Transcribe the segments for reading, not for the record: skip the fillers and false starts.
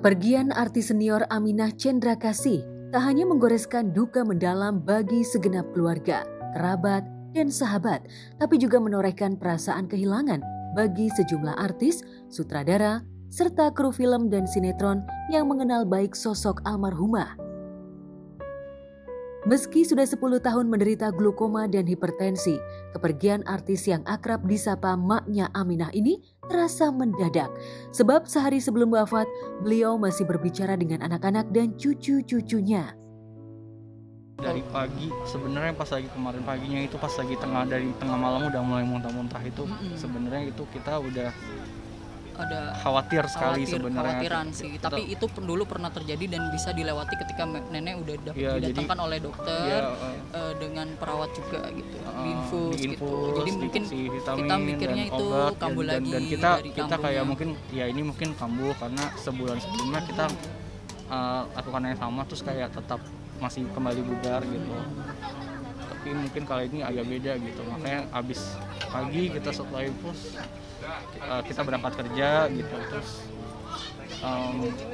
Kepergian artis senior Aminah Cendrakasih tak hanya menggoreskan duka mendalam bagi segenap keluarga, kerabat, dan sahabat, tapi juga menorehkan perasaan kehilangan bagi sejumlah artis, sutradara, serta kru film dan sinetron yang mengenal baik sosok almarhumah. Meski sudah 10 tahun menderita glukoma dan hipertensi, kepergian artis yang akrab disapa maknya Aminah ini terasa mendadak. Sebab sehari sebelum wafat, beliau masih berbicara dengan anak-anak dan cucu-cucunya. Dari pagi, sebenarnya pas lagi kemarin paginya itu pas lagi dari tengah malam udah mulai muntah-muntah itu, sebenarnya itu kita udah ada khawatir sekali sebenarnya. Khawatiran sih, tapi itu dulu pernah terjadi dan bisa dilewati ketika nenek udah didatangkan oleh dokter, dengan perawat juga gitu, diinfus gitu. Jadi mungkin kita mikirnya itu kambuh lagi dan kita kayak mungkin ya ini mungkin kambuh karena sebulan sebelumnya kita lakukan yang sama terus kayak tetap masih kembali bugar gitu. Tapi mungkin kali ini agak beda gitu, makanya abis pagi kita setelah infus kita berangkat kerja gitu, terus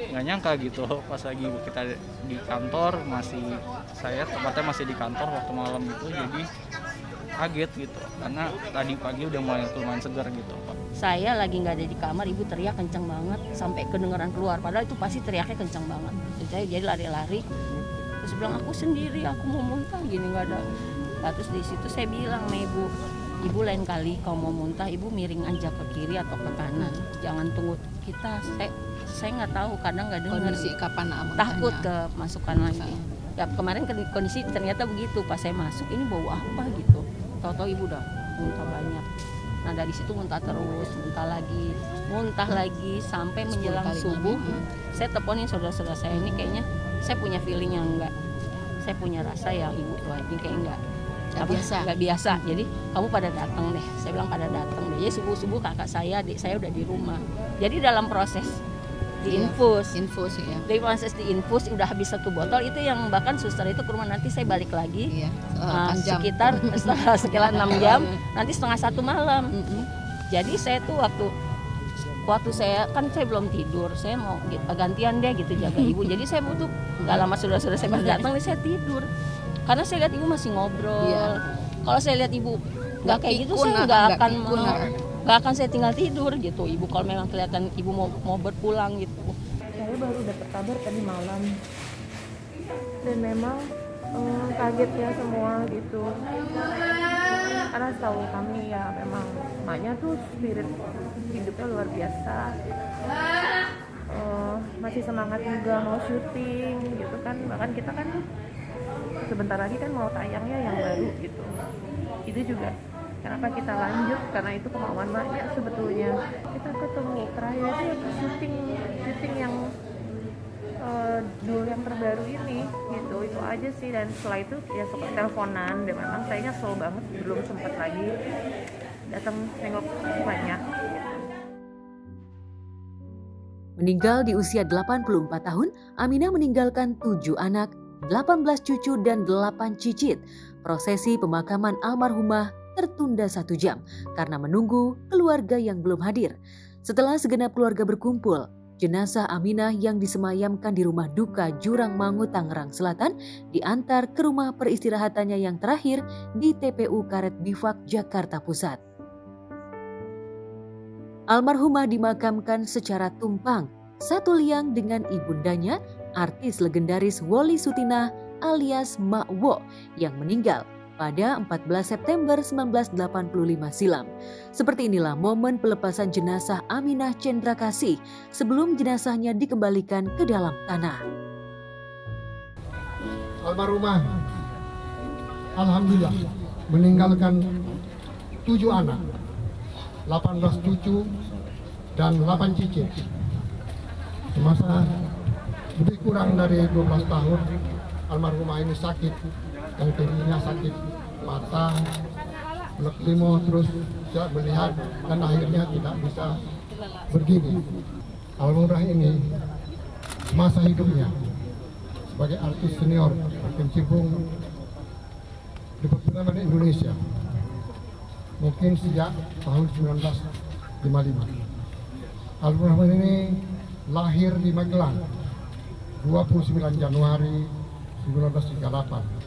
nggak nyangka gitu pas lagi kita di kantor saya tepatnya masih di kantor waktu malam itu, jadi kaget gitu karena tadi pagi udah mulai lumayan segar gitu. Saya lagi nggak ada di kamar, ibu teriak kencang banget sampai kedengeran keluar, padahal itu pasti teriaknya kencang banget. Saya jadi lari-lari, terus bilang aku sendiri, aku mau muntah gini nggak ada. Nah, terus di situ saya bilang sama ibu lain kali kalau mau muntah ibu miring aja ke kiri atau ke kanan, jangan tunggu kita. Saya nggak tahu, kadang nggak dengar kondisi kapan takut ke masukan lagi. Ya kemarin kondisi ternyata begitu, pas saya masuk ini bau apa gitu, tahu-tahu ibu udah muntah banyak. Nah dari situ muntah terus, muntah lagi sampai menjelang subuh. Saya teleponin saudara-saudara saya, ini kayaknya saya punya feeling yang enggak, saya punya rasa ya ibu tua ini kayak nggak biasa. Jadi kamu pada datang deh, saya bilang pada datang deh. Jadi subuh kakak saya, adik saya udah di rumah. Jadi dalam proses diinfus, ya. Dari proses diinfus udah habis 1 botol itu, yang bahkan suster itu ke rumah nanti saya balik lagi, sekitar 6 jam, nanti 12:30 malam. Jadi saya tuh waktu saya kan saya belum tidur, saya mau gantian deh gitu jaga ibu. Jadi saya butuh nggak lama saudara-saudara saya pada datang, saya tidur. Karena saya lihat ibu masih ngobrol. Kalau saya lihat ibu nggak kayak gitu, saya nggak akan saya tinggal tidur gitu. Ibu kalau memang kelihatan ibu mau berpulang gitu. Saya baru dapat kabar tadi malam dan memang kaget ya semua gitu. Karena setahu kami ya memang emaknya tuh spirit hidupnya luar biasa. Masih semangat juga mau syuting gitu kan, bahkan kita kan sebentar lagi kan mau tayangnya yang baru gitu. Itu juga kenapa kita lanjut, karena itu kemauan maknya sebetulnya. Kita ketemu terakhir itu syuting yang dulu yang terbaru ini gitu, itu aja sih. Dan setelah itu ya sempat teleponan, dan memang saya nyesel banget belum sempat lagi datang nengok banyak. Meninggal di usia 84 tahun, Aminah meninggalkan 7 anak, 18 cucu dan 8 cicit. Prosesi pemakaman almarhumah tertunda 1 jam karena menunggu keluarga yang belum hadir. Setelah segenap keluarga berkumpul, jenazah Aminah yang disemayamkan di rumah duka Jurang Mangu, Tangerang Selatan diantar ke rumah peristirahatannya yang terakhir di TPU Karet Bifak, Jakarta Pusat. Almarhumah dimakamkan secara tumpang, satu liang dengan ibundanya, artis legendaris Woli Sutinah alias Mak Wo yang meninggal pada 14 September 1985 silam. Seperti inilah momen pelepasan jenazah Aminah Cendrakasih sebelum jenazahnya dikembalikan ke dalam tanah. Almarhumah alhamdulillah meninggalkan 7 anak, 18 cucu dan 8 cicit. Semasa lebih kurang dari 12 tahun almarhumah ini sakit, yang kirinya sakit mata, limo, terus tidak melihat dan akhirnya tidak bisa berdiri. Almarhumah ini masa hidupnya sebagai artis senior berkecimpung di perfilman Indonesia mungkin sejak tahun 1955. Almarhumah ini lahir di Magelang 29 Januari 1938.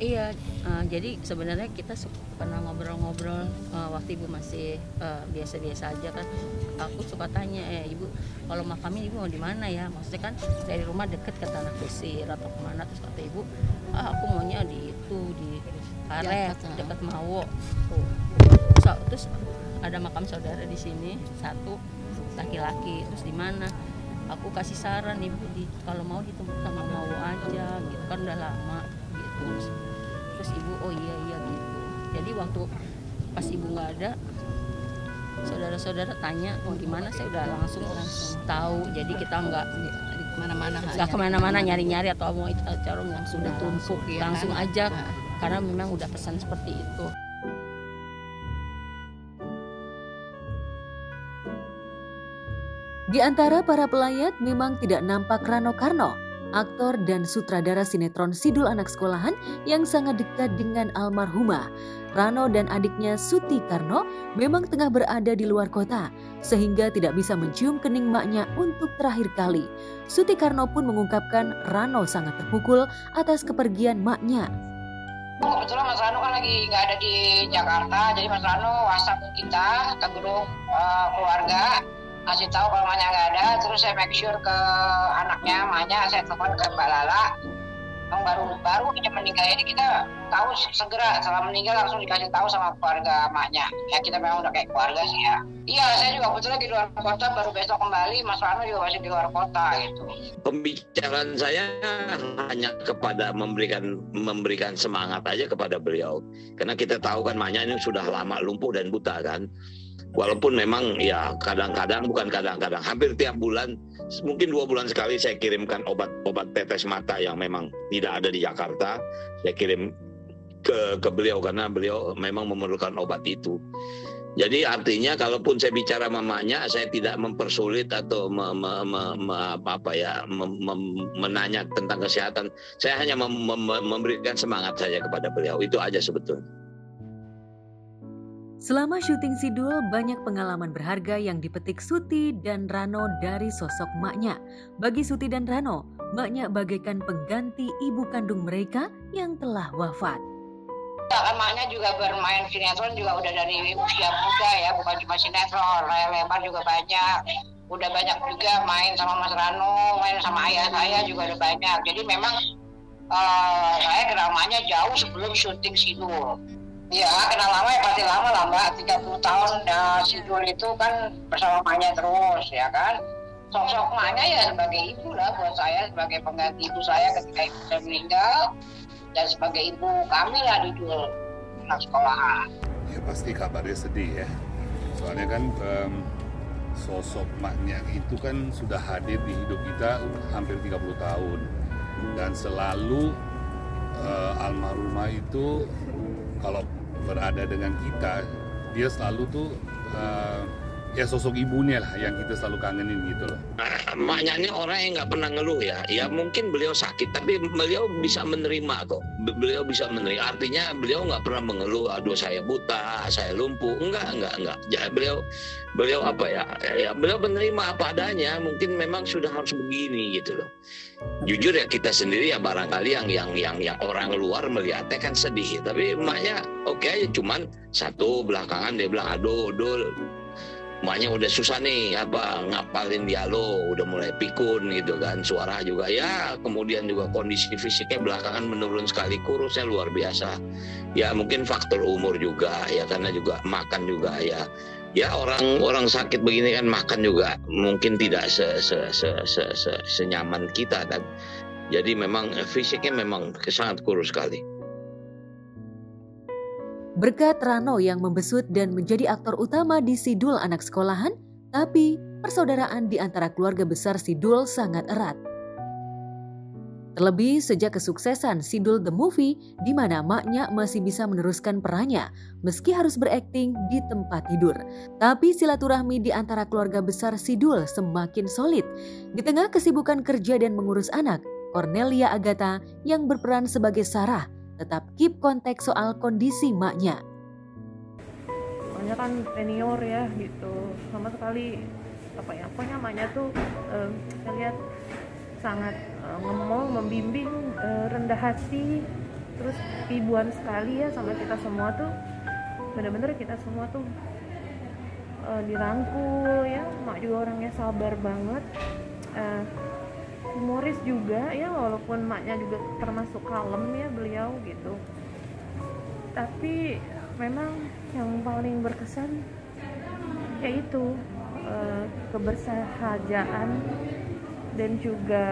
Iya, jadi sebenarnya kita pernah ngobrol-ngobrol waktu ibu masih biasa-biasa aja kan. Aku suka tanya, ibu kalau makamnya ibu mau di mana ya? Maksudnya kan dari rumah deket ke Tanah Kusir atau kemana? Terus kata ibu, aku maunya di Karet, dekat Mawo. Terus ada makam saudara di sini satu laki-laki. Terus di mana? Aku kasih saran ibu kalau mau di tempat sama Mawo aja, gitu kan udah lama gitu. Terus ibu oh iya gitu. Jadi waktu pas ibu nggak ada, saudara-saudara tanya mau gimana, saya udah langsung tahu. Jadi kita nggak kemana-mana nyari-nyari atau mau itu acara langsung ditumpuk ya, langsung kan? Aja karena memang udah pesan seperti itu. Di antara para pelayat memang tidak nampak Rano Karno, aktor dan sutradara sinetron Sidul Anak Sekolahan yang sangat dekat dengan almarhumah. Rano dan adiknya Suti Karno memang tengah berada di luar kota, sehingga tidak bisa mencium kening maknya untuk terakhir kali. Suti Karno pun mengungkapkan Rano sangat terpukul atas kepergian maknya. Kebetulan Mas Rano kan lagi nggak ada di Jakarta, jadi Mas Rano WhatsApp kita ke grup keluarga, kasih tahu kalau maknya nggak ada. Terus saya make sure ke anaknya, maknya saya telepon ke Mbak Lala, yang baru aja meninggal. Jadi kita tahu segera setelah meninggal langsung dikasih tahu sama keluarga maknya. Ya kita memang udah kayak keluarga sih ya. Iya, saya juga kebetulan di luar kota, baru besok kembali. Mas Rano juga masih di luar kota gitu. Pembicaraan saya hanya kepada memberikan semangat aja kepada beliau, karena kita tahu kan maknya ini sudah lama lumpuh dan buta kan. Walaupun memang ya kadang-kadang, bukan kadang-kadang, hampir tiap bulan, mungkin 2 bulan sekali saya kirimkan obat tetes mata yang memang tidak ada di Jakarta. Saya kirim ke beliau karena beliau memang memerlukan obat itu. Jadi artinya kalaupun saya bicara mamanya, saya tidak mempersulit atau menanya tentang kesehatan. Saya hanya memberikan semangat saja kepada beliau. Itu aja sebetulnya. Selama syuting Sidul, banyak pengalaman berharga yang dipetik Suti dan Rano dari sosok maknya. Bagi Suti dan Rano, maknya bagaikan pengganti ibu kandung mereka yang telah wafat. Kan maknya juga bermain sinetron juga udah dari usia muda ya, bukan cuma sinetron, layar lebar juga banyak. Udah banyak juga main sama Mas Rano, main sama ayah saya juga udah banyak. Jadi memang saya kenal maknya jauh sebelum syuting Sidul. Iya, kenal lama ya pasti lama lah Mbak, 30 tahun Sidul itu kan bersama maknya terus ya kan. Sosok maknya ya sebagai ibu lah buat saya, sebagai pengganti ibu saya ketika ibu saya meninggal, dan sebagai ibu kami lah di Sidul Anak Sekolahan. Ya pasti kabarnya sedih ya, soalnya kan sosok maknya itu kan sudah hadir di hidup kita hampir 30 tahun. Dan selalu almarhumah itu kalau berada dengan kita, dia selalu tuh ya sosok ibunya lah yang kita selalu kangenin gitu loh. Emaknya ini orang yang nggak pernah ngeluh ya. Ya mungkin beliau sakit, tapi beliau bisa menerima kok. Beliau bisa menerima. Artinya beliau nggak pernah mengeluh, aduh saya buta, saya lumpuh. Enggak. Ya, beliau apa ya? Ya beliau menerima apa adanya. Mungkin memang sudah harus begini gitu loh. Jujur ya kita sendiri ya barangkali yang orang luar melihatnya kan sedih. Tapi emaknya oke aja. Cuman satu belakangan dia bilang, aduh Dul, emaknya udah susah nih ngapalin dialog, udah mulai pikun gitu kan, suara juga ya, kemudian juga kondisi fisiknya belakangan menurun sekali, kurusnya luar biasa. Ya mungkin faktor umur juga ya, karena juga makan juga ya orang sakit begini kan makan juga mungkin tidak senyaman kita kan. Jadi memang fisiknya memang sangat kurus sekali. Berkat Rano yang membesut dan menjadi aktor utama di Sidul Anak Sekolahan, tapi persaudaraan di antara keluarga besar Sidul sangat erat. Terlebih sejak kesuksesan Sidul The Movie, di mana maknya masih bisa meneruskan perannya meski harus berakting di tempat tidur. Tapi silaturahmi di antara keluarga besar Sidul semakin solid. Di tengah kesibukan kerja dan mengurus anak, Cornelia Agatha yang berperan sebagai Sarah tetap keep kontak soal kondisi maknya. Maknya kan senior ya gitu, sama sekali pokoknya maknya tuh saya lihat sangat ngemong, membimbing, rendah hati, terus ibuan sekali ya sama kita semua tuh. Bener-bener kita semua tuh dirangkul ya. Mak juga orangnya sabar banget, humoris juga ya, walaupun maknya juga termasuk kalem ya beliau gitu. Tapi memang yang paling berkesan yaitu kebersahajaan dan juga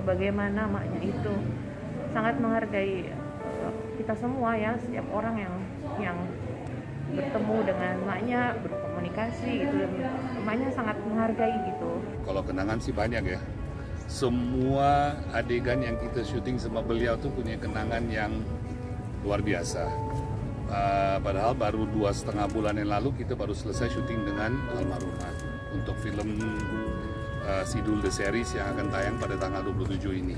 bagaimana maknya itu sangat menghargai kita semua ya, setiap orang yang bertemu dengan maknya, berkomunikasi gitu, maknya sangat menghargai gitu. Kalau kenangan sih banyak ya. Semua adegan yang kita syuting sama beliau tuh punya kenangan yang luar biasa. Padahal baru 2,5 bulan yang lalu kita baru selesai syuting dengan almarhumah untuk film Sidul The Series yang akan tayang pada tanggal 27 ini.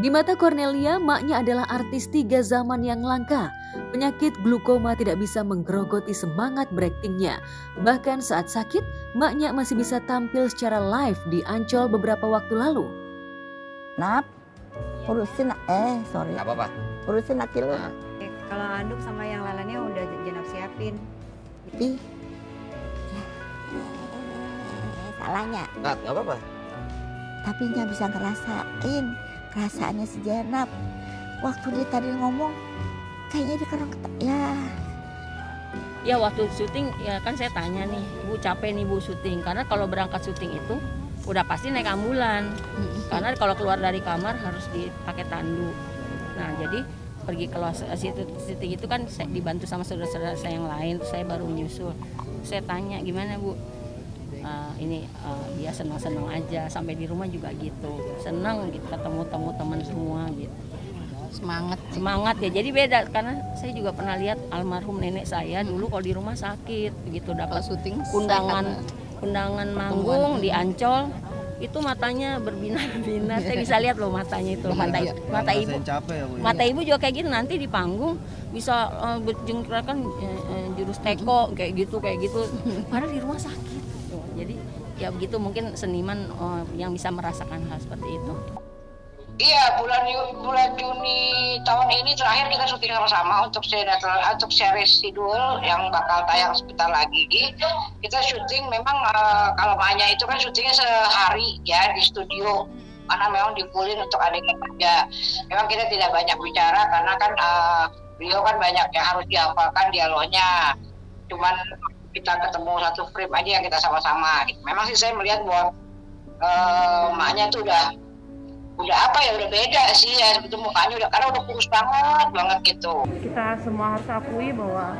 Di mata Cornelia, maknya adalah artis 3 zaman yang langka. Penyakit glukoma tidak bisa menggerogoti semangat beraktingnya. Bahkan saat sakit, maknya masih bisa tampil secara live di Ancol beberapa waktu lalu. Nap, urusin apa-apa. Urusin laki lu. Kalau anduk sama yang lainnya udah Jenab siapin. Ih, salahnya. Nggak apa-apa. Tapi nggak bisa ngerasain perasaannya si Jenab. Waktu dia tadi ngomong, kayaknya dia kurang Ya waktu syuting ya kan saya tanya nih, Bu capek nih Bu syuting, karena kalau berangkat syuting itu udah pasti naik ambulan. Karena kalau keluar dari kamar harus dipakai tandu. Nah jadi pergi keluar syuting itu kan saya dibantu sama saudara-saudara saya yang lain, terus saya baru menyusul. Saya tanya gimana Bu? Dia senang-senang aja, sampai di rumah juga gitu, senang gitu ketemu teman semua gitu, semangat ya. Jadi beda karena saya juga pernah lihat almarhum nenek saya dulu kalau di rumah sakit begitu dapat syuting undangan manggung di Ancol itu matanya berbinar-binar. Saya bisa lihat loh matanya itu, mata ibu juga kayak gitu, nanti di panggung bisa berjengkrakan jurus teko kayak gitu padahal di rumah sakit. Jadi ya begitu, mungkin seniman yang bisa merasakan hal seperti itu. Iya, bulan Juni tahun ini terakhir kita syuting sama-sama untuk series Sidul yang bakal tayang sebentar lagi. Kita syuting memang kalau maknya itu kan syutingnya sehari ya di studio, karena memang dipulin untuk adegan kerja. Memang kita tidak banyak bicara karena kan beliau kan banyak yang harus dihafalkan dialognya. Cuman kita ketemu satu frame aja yang kita sama-sama. Memang sih saya melihat bahwa maknya tuh udah beda sih ya, sebetulnya mukanya karena udah kurus banget gitu. Kita semua harus akui bahwa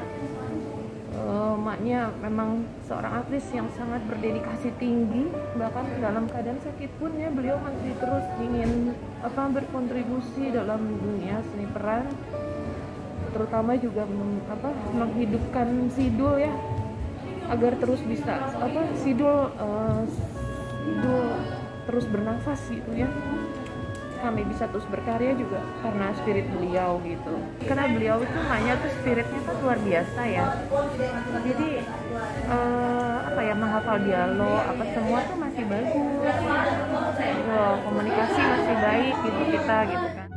Maknya memang seorang aktris yang sangat berdedikasi tinggi, bahkan dalam keadaan sakit pun ya beliau masih terus ingin berkontribusi dalam dunia seni peran, terutama juga menghidupkan Sidul ya, agar terus bisa Sidul terus bernafas gitu ya. Kami bisa terus berkarya juga karena spirit beliau gitu. Karena beliau itu maknya tuh spiritnya tuh luar biasa ya. Jadi menghafal dialog semua tuh masih bagus. Komunikasi masih baik gitu kita gitu kan.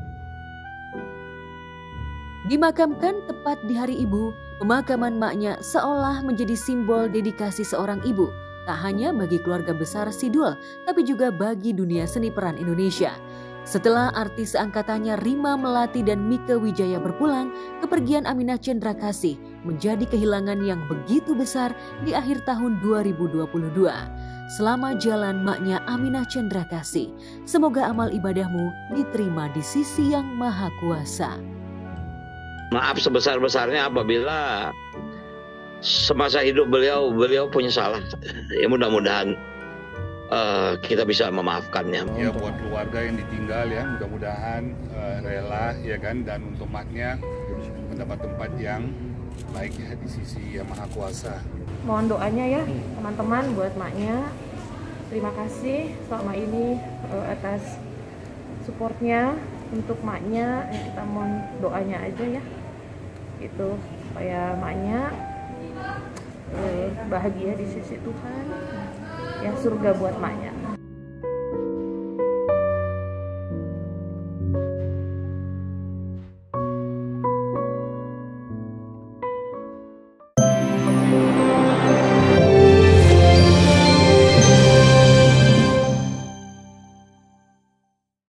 Dimakamkan tepat di Hari Ibu, pemakaman maknya seolah menjadi simbol dedikasi seorang ibu. Tak hanya bagi keluarga besar Sidul, tapi juga bagi dunia seni peran Indonesia. Setelah artis seangkatannya Rima Melati dan Mieke Wijaya berpulang, kepergian Aminah Cendrakasih menjadi kehilangan yang begitu besar di akhir tahun 2022. Selamat jalan maknya Aminah Cendrakasih. Semoga amal ibadahmu diterima di sisi Yang Maha Kuasa. Maaf sebesar-besarnya apabila semasa hidup beliau punya salah. Ya mudah-mudahan kita bisa memaafkannya. Ya buat keluarga yang ditinggal ya, mudah-mudahan rela ya kan, dan untuk maknya mendapat tempat yang baik ya di sisi Yang Maha Kuasa. Mohon doanya ya teman-teman buat maknya. Terima kasih selama ini atas supportnya untuk maknya. Kita mohon doanya aja ya, gitu supaya maknya bahagia di sisi Tuhan. Ya surga buat maknya.